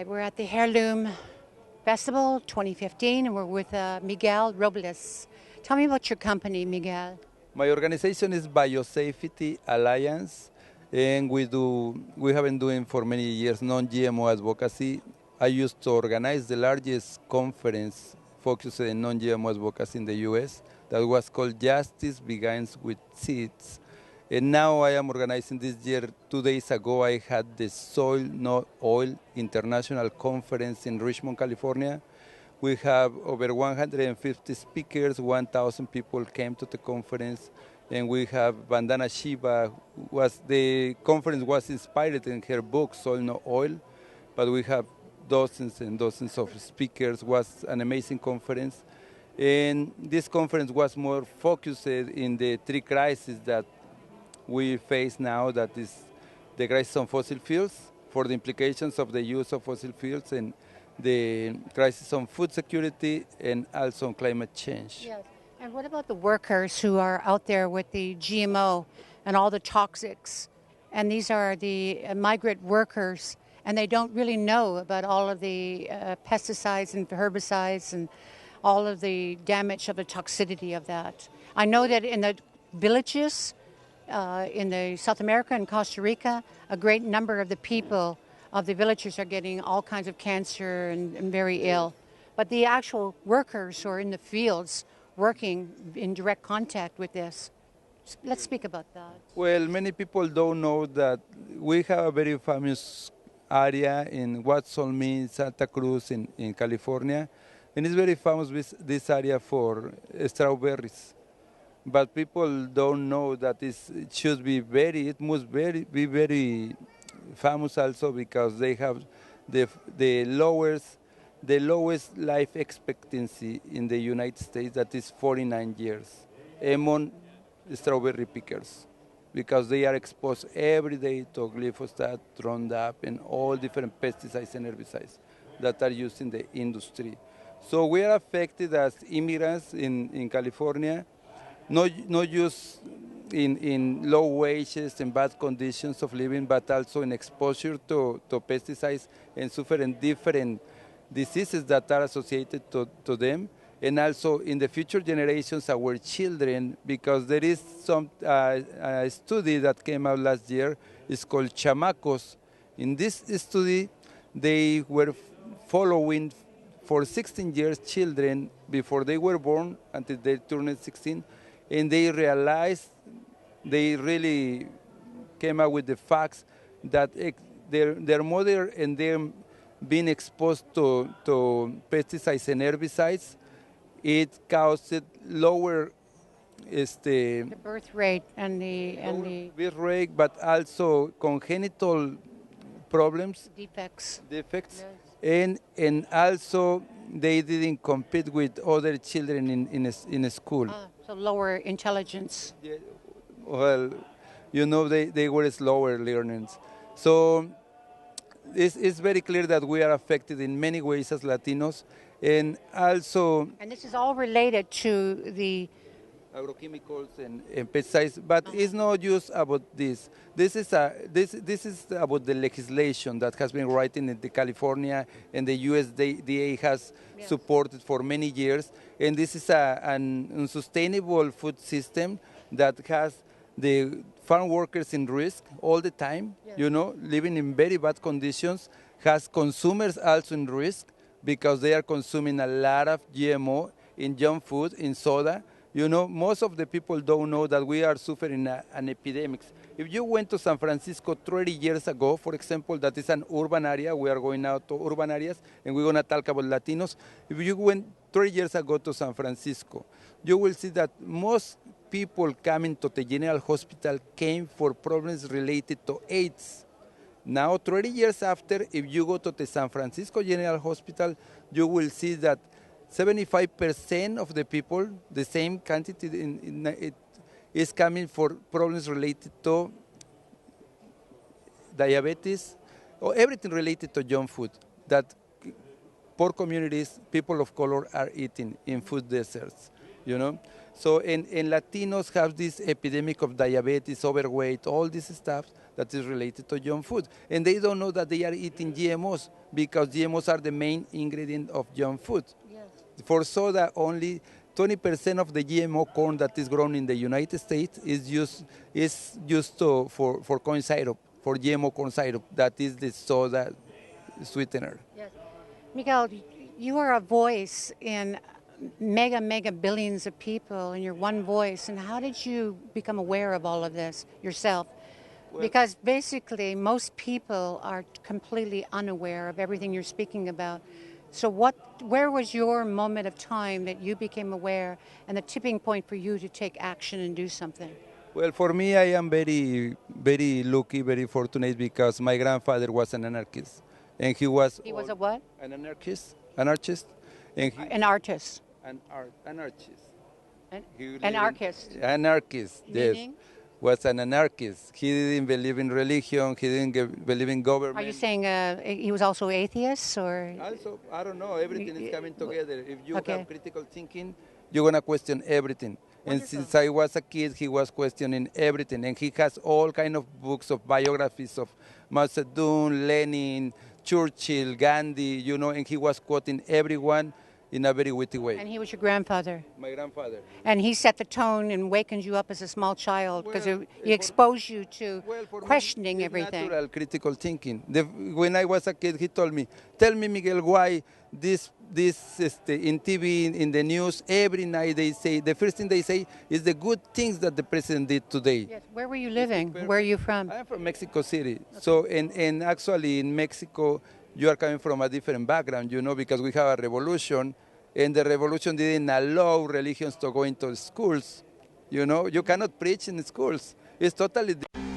right, we're at the Heirloom Festival 2015, and we're with Miguel Robles. Tell me about your company, Miguel. My organization is Biosafety Alliance, and we have been doing for many years non-GMO advocacy. I used to organize the largest conference focused on non-GMO advocacy in the U.S. that was called Justice Begins with Seeds. And now I am organizing this year. 2 days ago, I had the Soil Not Oil International Conference in Richmond, California. We have over 150 speakers, 1,000 people came to the conference, and we have Vandana Shiva. The conference was inspired in her book, Soil No Oil, but we have dozens and dozens of speakers. It was an amazing conference. And this conference was more focused in the three crises that we face now, that is the crisis on fossil fuels, for the implications of the use of fossil fuels, and the crisis on food security, and also on climate change. Yes. And what about the workers who are out there with the GMO and all the toxics? And these are the migrant workers, and they don't really know about all of the pesticides and herbicides and all of the damage of the toxicity of that. I know that in the villages, in the South America and Costa Rica, a great number of the people of the villagers are getting all kinds of cancer and very ill. But the actual workers who are in the fields working in direct contact with this, let's speak about that. Well, many people don't know that we have a very famous area in what's all means Santa Cruz in California, and it's very famous this area for strawberries. But people don't know that it must be very famous also, because they have the lowest life expectancy in the United States, that is 49 years, among strawberry pickers, because they are exposed every day to glyphosate, Roundup, and all different pesticides and herbicides that are used in the industry. So we are affected as immigrants in California, not just in low wages and bad conditions of living, but also in exposure to pesticides and suffering different diseases that are associated to them. And also in the future generations, our children, because there is some a study that came out last year, it's called Chamacos. In this study, they were following for 16 years children before they were born until they turned 16, and they realized, they really came up with the facts that their mother and them being exposed to pesticides and herbicides, it caused lower The birth rate and the birth rate, but also congenital problems, defects. defects, Yes. and also they didn't compete with other children in a school. So lower intelligence. Yeah, well, they were slower learners. So it's very clear that we are affected in many ways as Latinos, and also And this is all related to the agrochemicals and pesticides. But it's not just about this. This is about the legislation that has been written in California, and the USDA has supported for many years. And this is an unsustainable food system that has the farm workers in risk all the time, living in very bad conditions, has consumers also in risk, because they are consuming a lot of GMO in junk food, in soda. Most of the people don't know that we are suffering an epidemic. If you went to San Francisco 30 years ago, for example, that is an urban area, we are going out to urban areas, and we're going to talk about Latinos. If you went 30 years ago to San Francisco, you will see that most people coming to the General Hospital came for problems related to AIDS. Now, 30 years after, if you go to the San Francisco General Hospital, you will see that 75% of the people, the same quantity, is coming for problems related to diabetes, or everything related to junk food that poor communities, people of color, are eating in food deserts. you know. So, and Latinos have this epidemic of diabetes, overweight, all this stuff that is related to junk food. And they don't know that they are eating GMOs because GMOs are the main ingredient of junk food. Yes. For soda, only 20% of the GMO corn that is grown in the United States is used for corn syrup, for GMO corn syrup. That is the soda sweetener. Yes. Miguel, you are a voice in mega billions of people, and you're one voice. And how did you become aware of all of this yourself? Because basically, most people are completely unaware of everything you're speaking about. So where was your moment of time that you became aware and the tipping point for you to take action and do something? Well, for me, I am very lucky, very fortunate because my grandfather was an anarchist. And he was A what? an anarchist. And An artist. Anarchist. Anarchist. Anarchist, Meaning? yes. Was an anarchist. He didn't believe in religion. He didn't believe in government. Are you saying he was also atheist, or? Also, I don't know. Everything is coming together. If you Okay. have critical thinking, you're going to question everything. And Wonderful. since I was a kid, he was questioning everything. And he has all kind of books of biographies of Mao Zedong, Lenin, Churchill, Gandhi, you know, and he was quoting everyone in a very witty way. And he was your grandfather. My grandfather. And he set the tone and wakened you up as a small child because Well, he exposed you to For me, questioning it's everything. Natural critical thinking. When I was a kid, he told me, "Tell me, Miguel, why this in TV, in the news, every night they say the first thing they say is the good things that the president did today." Yes. Where were you living? Where are you from? I'm from Mexico City. So, and actually in Mexico, you are coming from a different background, you know, because we have a revolution, and the revolution didn't allow religions to go into schools. You know, you cannot preach in schools. It's totally different.